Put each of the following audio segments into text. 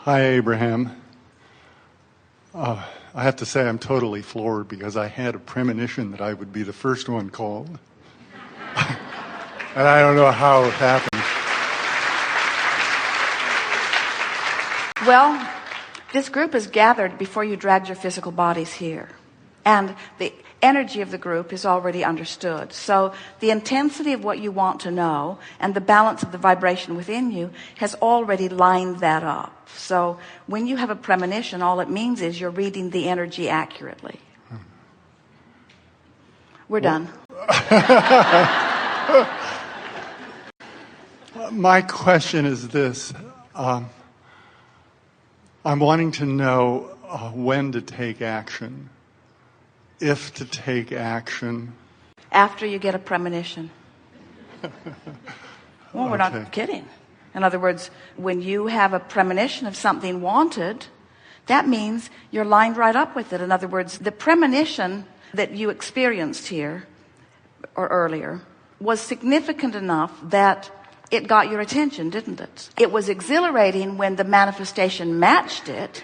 Hi, Abraham. I have to say I'm totally floored because I had a premonition that I would be the first one called. And I don't know how it happened. Well, this group is gathered before you dragged your physical bodies here. And the energy of the group is already understood. So the intensity of what you want to know and the balance of the vibration within you has already lined that up. So when you have a premonition, all it means is you're reading the energy accurately. We're done. My question is this. I'm wanting to know when to take action. If to take action. After you get a premonition. Well, we're not kidding. In other words, when you have a premonition of something wanted, that means you're lined right up with it. In other words, the premonition that you experienced here or earlier was significant enough that it got your attention, didn't it? It was exhilarating when the manifestation matched it.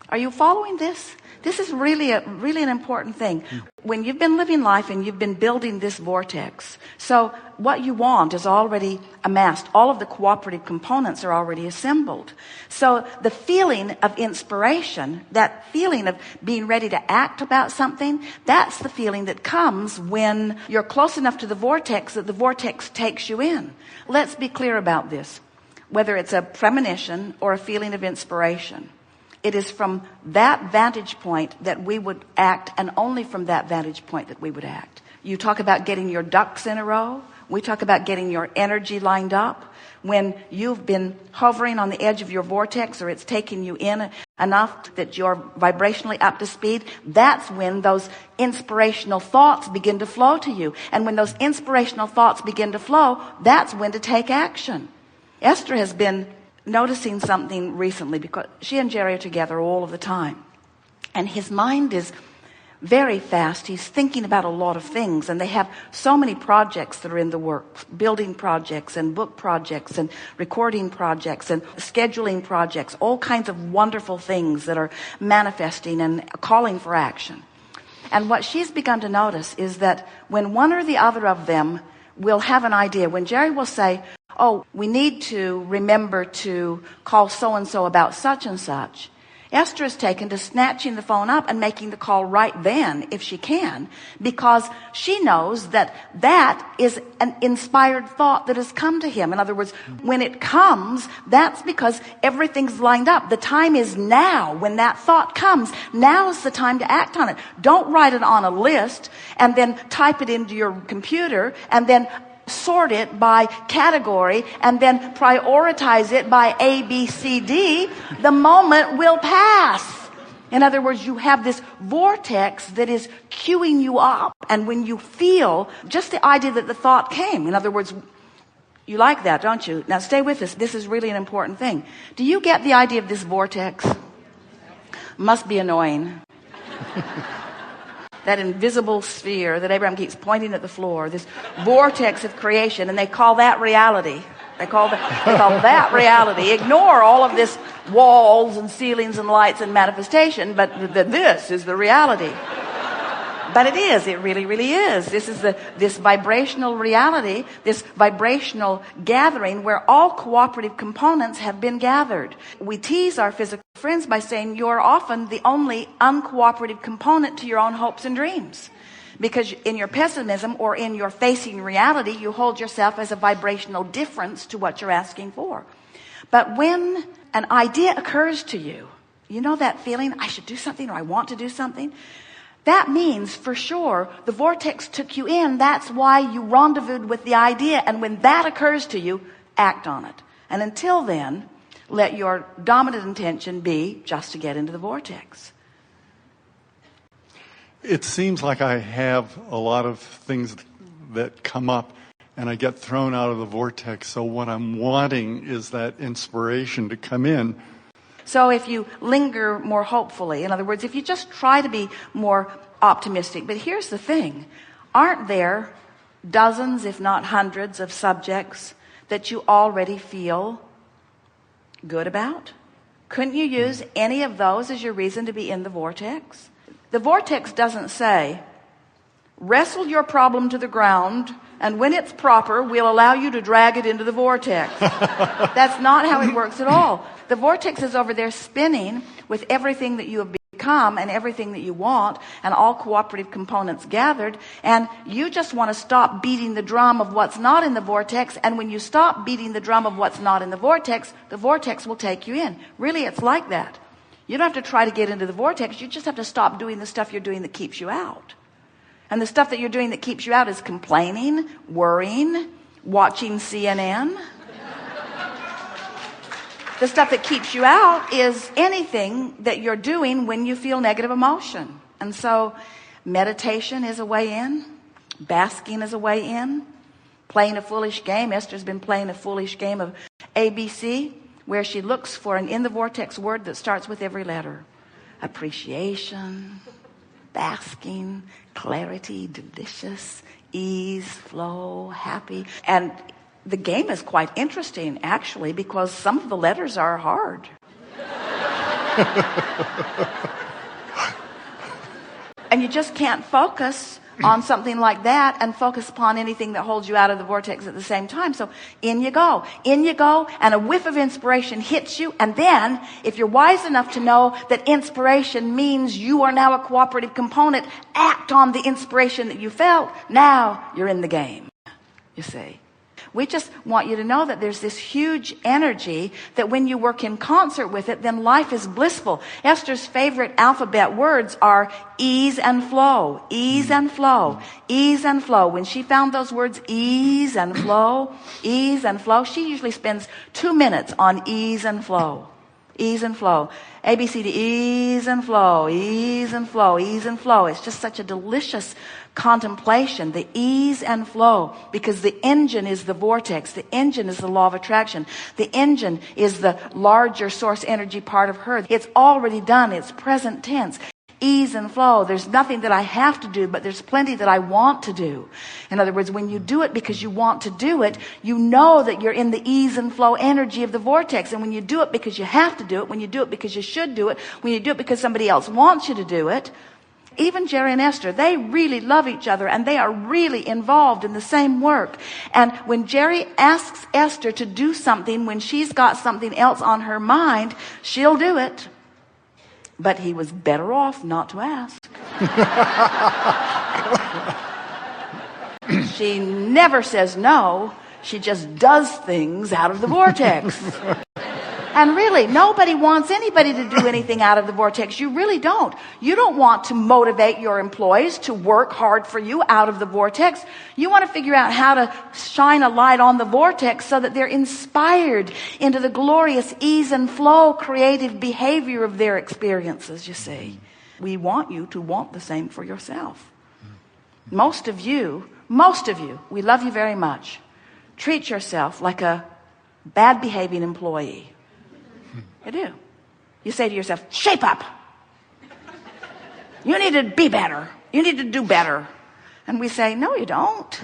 Are you following this? This is really an important thing. When you've been living life and you've been building this vortex, so what you want is already amassed. All of the cooperative components are already assembled. So the feeling of inspiration, that feeling of being ready to act about something, that's the feeling that comes when you're close enough to the vortex that the vortex takes you in. Let's be clear about this. Whether it's a premonition or a feeling of inspiration, it is from that vantage point that we would act, and only from that vantage point that we would act. You talk about getting your ducks in a row. We talk about getting your energy lined up. When you've been hovering on the edge of your vortex, or it's taken you in enough that you're vibrationally up to speed, that's when those inspirational thoughts begin to flow to you. And when those inspirational thoughts begin to flow, that's when to take action. Esther has been noticing something recently because she and Jerry are together all of the time, and his mind is very fast. He's thinking about a lot of things, and they have so many projects that are in the works, building projects and book projects and recording projects and scheduling projects, all kinds of wonderful things that are manifesting and calling for action. And what she's begun to notice is that when one or the other of them will have an idea, when Jerry will say, oh, we need to remember to call so-and-so about such and such, Esther is taken to snatching the phone up and making the call right then, if she can, because she knows that that is an inspired thought that has come to him. In other words, when it comes, that's because everything's lined up. The time is now. When that thought comes, now is the time to act on it. Don't write it on a list and then type it into your computer and then sort it by category and then prioritize it by A, B, C, D. The moment will pass. In other words, you have this vortex that is queuing you up. And when you feel just the idea that the thought came, in other words, you like that, don't you? Now stay with us. This is really an important thing. Do you get the idea of this vortex? Must be annoying. That invisible sphere that Abraham keeps pointing at the floor, this vortex of creation, and they call that reality. They call that reality. Ignore all of this walls and ceilings and lights and manifestation, but this is the reality. But it is. It really, really is. This is this vibrational reality, this vibrational gathering where all cooperative components have been gathered. We tease our physical friends by saying you're often the only uncooperative component to your own hopes and dreams. Because in your pessimism or in your facing reality, you hold yourself as a vibrational difference to what you're asking for. But when an idea occurs to you, you know that feeling, I should do something or I want to do something? That means for sure the vortex took you in. That's why you rendezvoused with the idea. And when that occurs to you, act on it. And until then, let your dominant intention be just to get into the vortex. It seems like I have a lot of things that come up and I get thrown out of the vortex. So what I'm wanting is that inspiration to come in. So if you linger more hopefully, in other words, if you just try to be more optimistic, but here's the thing, aren't there dozens, if not hundreds, of subjects that you already feel good about, Couldn't you use any of those as your reason to be in the vortex? The vortex doesn't say, wrestle your problem to the ground, and when it's proper, we'll allow you to drag it into the vortex. That's not how it works at all. The vortex is over there spinning with everything that you have become and everything that you want and all cooperative components gathered, and you just want to stop beating the drum of what's not in the vortex, and when you stop beating the drum of what's not in the vortex will take you in. Really, it's like that. You don't have to try to get into the vortex. You just have to stop doing the stuff you're doing that keeps you out. And the stuff that you're doing that keeps you out is complaining, worrying, watching CNN. The stuff that keeps you out is anything that you're doing when you feel negative emotion. And so meditation is a way in. Basking is a way in. Playing a foolish game. Esther's been playing a foolish game of ABC, where she looks for an in the vortex word that starts with every letter. Appreciation, basking, clarity, delicious, ease, flow, happy. And the game is quite interesting, actually, because some of the letters are hard. And you just can't focus on something like that and focus upon anything that holds you out of the vortex at the same time. So in you go, and a whiff of inspiration hits you. And then, if you're wise enough to know that inspiration means you are now a cooperative component, act on the inspiration that you felt. Now you're in the game, you see. We just want you to know that there's this huge energy that when you work in concert with it, then life is blissful. Esther's favorite alphabet words are ease and flow, ease and flow, ease and flow. When she found those words, ease and flow, she usually spends 2 minutes on ease and flow. Ease and flow. ABCD, ease and flow, ease and flow, ease and flow. It's just such a delicious contemplation, the ease and flow, because the engine is the vortex. The engine is the law of attraction. The engine is the larger source energy part of her. It's already done. It's present tense. Ease and flow. There's nothing that I have to do, but there's plenty that I want to do. In other words, when you do it because you want to do it, you know that you're in the ease and flow energy of the vortex. And when you do it because you have to do it, when you do it because you should do it, when you do it because somebody else wants you to do it, even Jerry and Esther, they really love each other and they are really involved in the same work. And when Jerry asks Esther to do something, when she's got something else on her mind, she'll do it. But he was better off not to ask. She never says no. She just does things out of the vortex. And really, nobody wants anybody to do anything out of the vortex. You really don't. You don't want to motivate your employees to work hard for you out of the vortex. You want to figure out how to shine a light on the vortex so that they're inspired into the glorious ease and flow creative behavior of their experiences, you see. We want you to want the same for yourself. Most of you, we love you very much. Treat yourself like a bad behaving employee. I do. You say to yourself, shape up. You need to be better. You need to do better. And we say, no, you don't.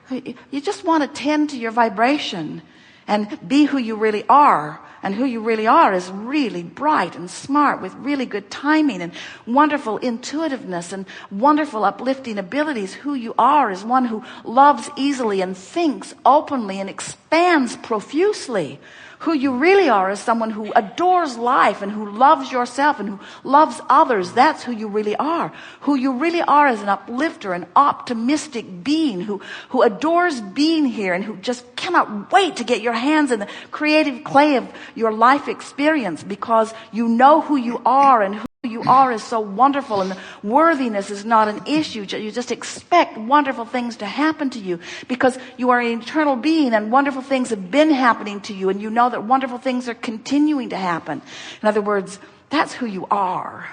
You just want to tend to your vibration and be who you really are. And who you really are is really bright and smart with really good timing and wonderful intuitiveness and wonderful uplifting abilities. Who you are is one who loves easily and thinks openly and expands profusely. Who you really are is someone who adores life and who loves yourself and who loves others. That's who you really are. Who you really are is an uplifter, an optimistic being who adores being here and who just cannot wait to get your hands in the creative clay of your life experience, because you know who you are, and who you are is so wonderful, and the worthiness is not an issue. You just expect wonderful things to happen to you because you are an eternal being and wonderful things have been happening to you, and you know that wonderful things are continuing to happen. In other words, that's who you are.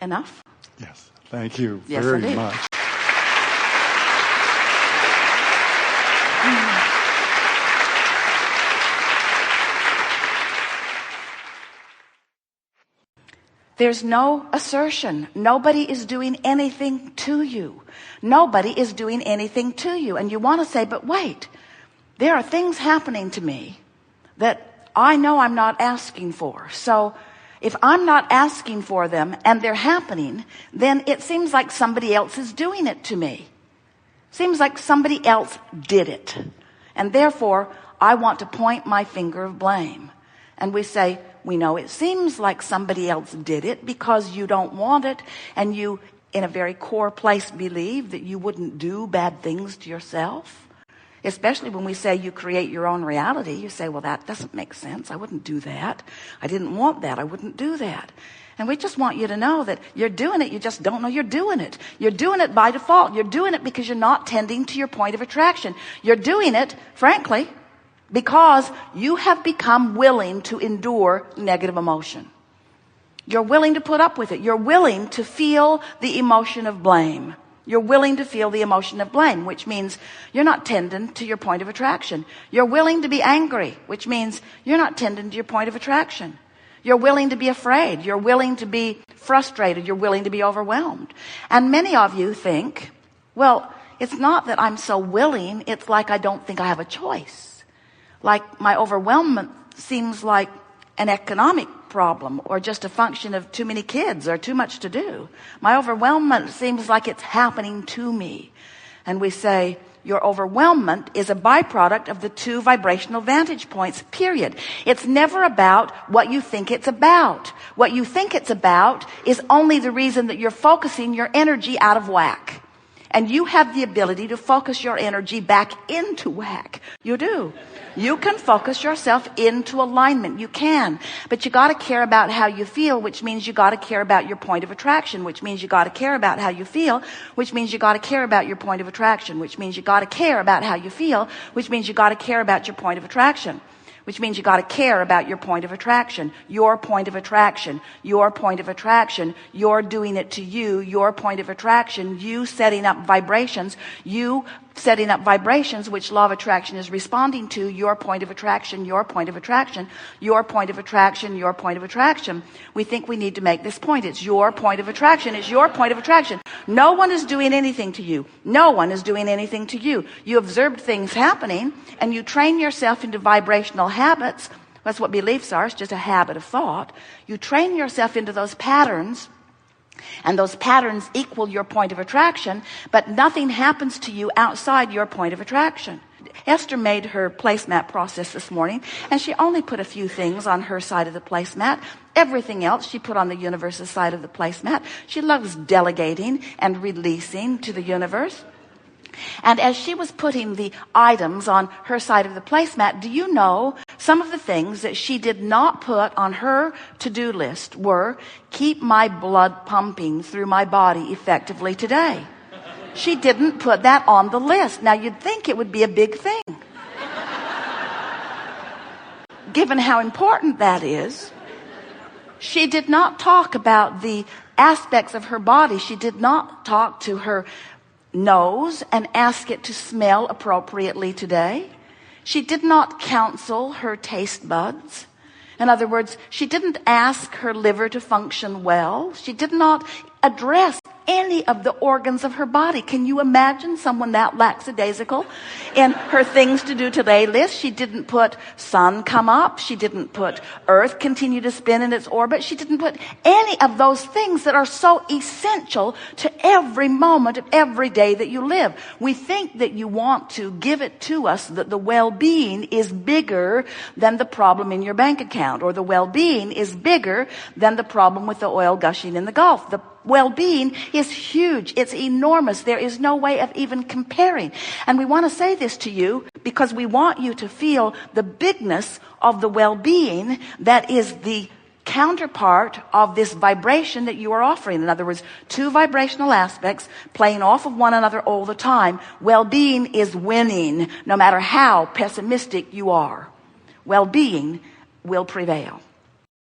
Enough? Yes. Thank you Yes, very indeed. much. There's no assertion. Nobody is doing anything to you. Nobody is doing anything to you. And you want to say, but wait, There are things happening to me that I know I'm not asking for. So if I'm not asking for them and they're happening, then it seems like somebody else is doing it to me. Seems like somebody else did it. And therefore, I want to point my finger of blame. And we say, we know it seems like somebody else did it because you don't want it, and you, in a very core place, believe that you wouldn't do bad things to yourself. Especially when we say you create your own reality. You say, well, that doesn't make sense. I wouldn't do that. I didn't want that. I wouldn't do that. And we just want you to know that you're doing it. You just don't know you're doing it. You're doing it by default. You're doing it because you're not tending to your point of attraction. You're doing it, frankly, because you have become willing to endure negative emotion. You're willing to put up with it. You're willing to feel the emotion of blame. You're willing to feel the emotion of blame, which means you're not tending to your point of attraction. You're willing to be angry, which means you're not tending to your point of attraction. You're willing to be afraid. You're willing to be frustrated. You're willing to be overwhelmed. And many of you think, well, it's not that I'm so willing. It's like I don't think I have a choice. Like my overwhelmment seems like an economic problem or just a function of too many kids or too much to do. My overwhelmment seems like it's happening to me. And we say, your overwhelmment is a byproduct of the 2 vibrational vantage points, period. It's never about what you think it's about. What you think it's about is only the reason that you're focusing your energy out of whack. And you have the ability to focus your energy back into whack. You do. You can focus yourself into alignment. You can. But you got to care about how you feel, which means you got to care about your point of attraction, which means you got to care about how you feel, which means you got to care about your point of attraction, which means you got to care about how you feel, which means you got to care about your point of attraction. Which means you got to care about your point of attraction, your point of attraction, your point of attraction, you're doing it to you, your point of attraction, you setting up vibrations, you setting up vibrations which law of attraction is responding to, your point of attraction, your point of attraction, your point of attraction, your point of attraction. We think we need to make this point. It's your point of attraction. It's your point of attraction. No one is doing anything to you. No one is doing anything to you. You observed things happening and you train yourself into vibrational habits. That's what beliefs are. It's just a habit of thought. You train yourself into those patterns, and those patterns equal your point of attraction, but nothing happens to you outside your point of attraction. Esther made her placemat process this morning, and she only put a few things on her side of the placemat. Everything else she put on the universe's side of the placemat. She loves delegating and releasing to the universe. And as she was putting the items on her side of the placemat, do you know some of the things that she did not put on her to-do list were, keep my blood pumping through my body effectively today. She didn't put that on the list. Now you'd think it would be a big thing. Given how important that is, she did not talk about the aspects of her body. She did not talk to her nose and ask it to smell appropriately today. She did not counsel her taste buds. In other words, she didn't ask her liver to function well. She did not address any of the organs of her body. Can you imagine someone that lackadaisical in her things to do today list? She didn't put sun come up. She didn't put earth continue to spin in its orbit. She didn't put any of those things that are so essential to every moment of every day that you live. We think that you want to give it to us that the well-being is bigger than the problem in your bank account, or the well-being is bigger than the problem with the oil gushing in the Gulf. The well-being is huge. It's enormous. There is no way of even comparing. And we want to say this to you because we want you to feel the bigness of the well-being that is the counterpart of this vibration that you are offering. In other words, 2 vibrational aspects playing off of one another all the time. Well-being is winning no matter how pessimistic you are. Well-being will prevail.